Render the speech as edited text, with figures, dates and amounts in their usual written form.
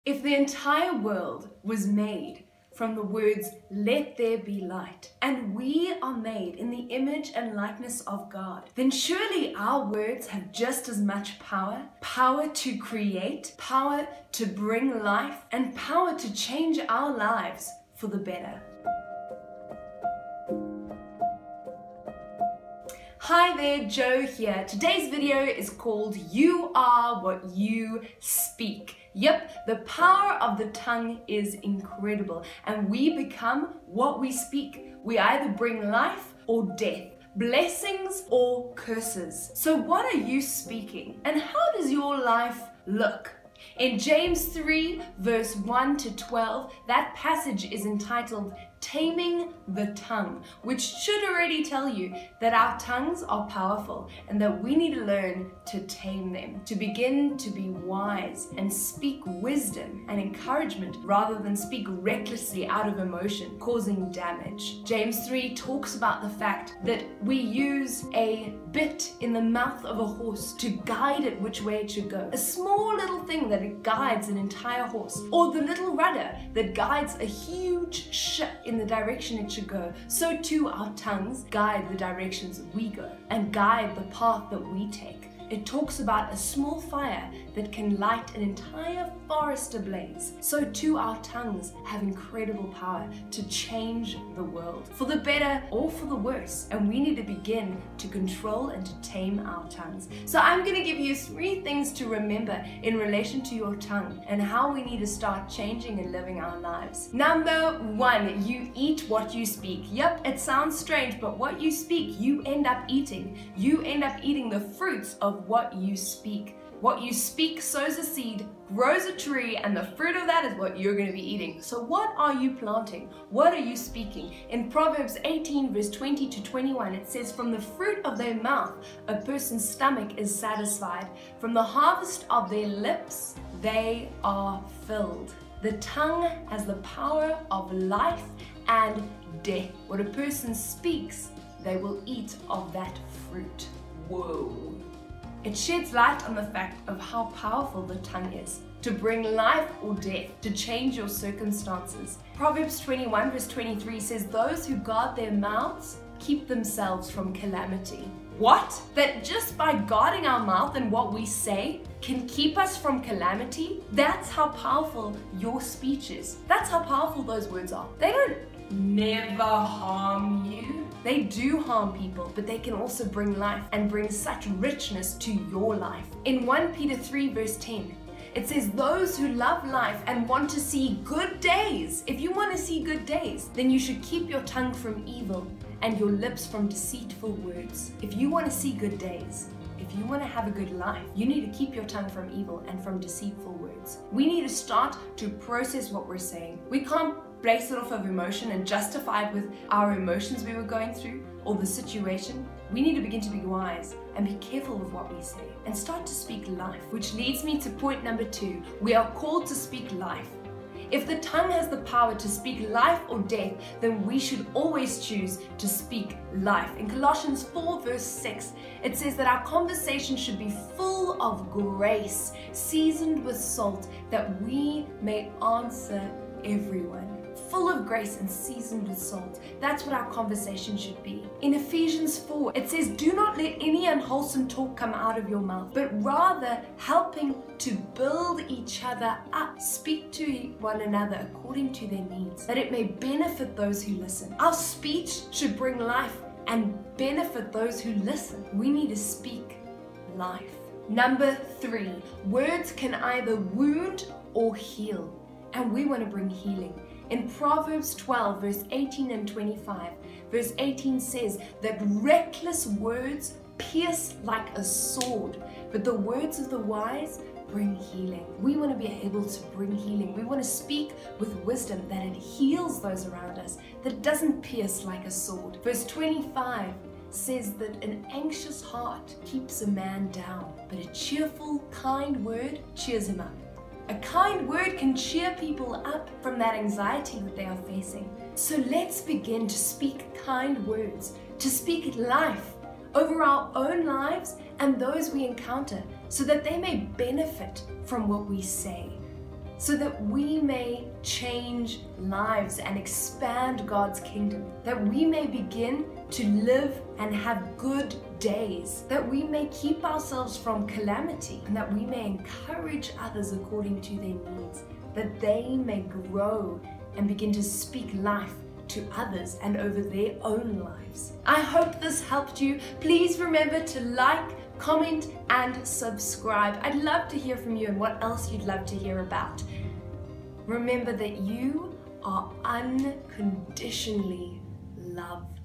If the entire world was made from the words, "Let there be light," and we are made in the image and likeness of God, then surely our words have just as much power, power to create, power to bring life, and power to change our lives for the better. Hi there, Joe here. Today's video is called You Are What You Speak. Yep, the power of the tongue is incredible, and we become what we speak. We either bring life or death, blessings or curses. So what are you speaking, and how does your life look? In James 3 verse 1 to 12, that passage is entitled Taming the Tongue, which should already tell you that our tongues are powerful and that we need to learn to tame them, to begin to be wise and speak wisdom and encouragement rather than speak recklessly out of emotion, causing damage. James 3 talks about the fact that we use a bit in the mouth of a horse to guide it which way it should go. A small little thing that it guides an entire horse, or the little rudder that guides a huge ship in the direction it should go. So too our tongues guide the directions we go and guide the path that we take. It talks about a small fire that can light an entire forest ablaze. So too our tongues have incredible power to change the world, for the better or for the worse, and we need to begin to control and to tame our tongues. So I'm going to give you 3 things to remember in relation to your tongue and how we need to start changing and living our lives. Number 1, you eat what you speak. Yep, it sounds strange, but what you speak, you end up eating. You end up eating the fruits of what you speak. What you speak sows a seed, grows a tree, and the fruit of that is what you're going to be eating. So what are you planting? What are you speaking? In Proverbs 18 verse 20 to 21, it says, "From the fruit of their mouth a person's stomach is satisfied. From the harvest of their lips they are filled." The tongue has the power of life and death. What a person speaks, they will eat of that fruit. Whoa. It sheds light on the fact of how powerful the tongue is to bring life or death, to change your circumstances. Proverbs 21 verse 23 says, "Those who guard their mouths keep themselves from calamity." What? That just by guarding our mouth and what we say can keep us from calamity? That's how powerful your speech is. That's how powerful those words are. They don't never harm you. They do harm people, but they can also bring life and bring such richness to your life. In 1 Peter 3 verse 10, it says, "Those who love life and want to see good days," if you want to see good days, then you should keep your tongue from evil and your lips from deceitful words. If you want to see good days, if you want to have a good life, you need to keep your tongue from evil and from deceitful words. We need to start to process what we're saying. We can't base it off of emotion and justify it with our emotions we were going through or the situation. We need to begin to be wise and be careful with what we say and start to speak life, which leads me to point number 2. We are called to speak life. If the tongue has the power to speak life or death, then we should always choose to speak life. In Colossians 4 verse 6, it says that our conversation should be full of grace, seasoned with salt, that we may answer everyone. Full of grace and seasoned with salt. That's what our conversation should be. In Ephesians 4, it says, "Do not let any unwholesome talk come out of your mouth, but rather helping to build each other up. Speak to one another according to their needs, that it may benefit those who listen." Our speech should bring life and benefit those who listen. We need to speak life. Number 3, words can either wound or heal, and we want to bring healing. In Proverbs 12 verse 18 and 25, verse 18 says that reckless words pierce like a sword, but the words of the wise bring healing. We want to be able to bring healing. We want to speak with wisdom, that it heals those around us, that it doesn't pierce like a sword. Verse 25 says that an anxious heart keeps a man down, but a cheerful, kind word cheers him up. A kind word can cheer people up from that anxiety that they are facing. So let's begin to speak kind words, to speak life over our own lives and those we encounter, so that they may benefit from what we say. so that we may change lives and expand God's kingdom, that we may begin to live and have good days, that we may keep ourselves from calamity, and that we may encourage others according to their needs, that they may grow and begin to speak life to others and over their own lives. I hope this helped you. Please remember to like, comment, and subscribe. I'd love to hear from you and what else you'd love to hear about. Remember that you are unconditionally loved.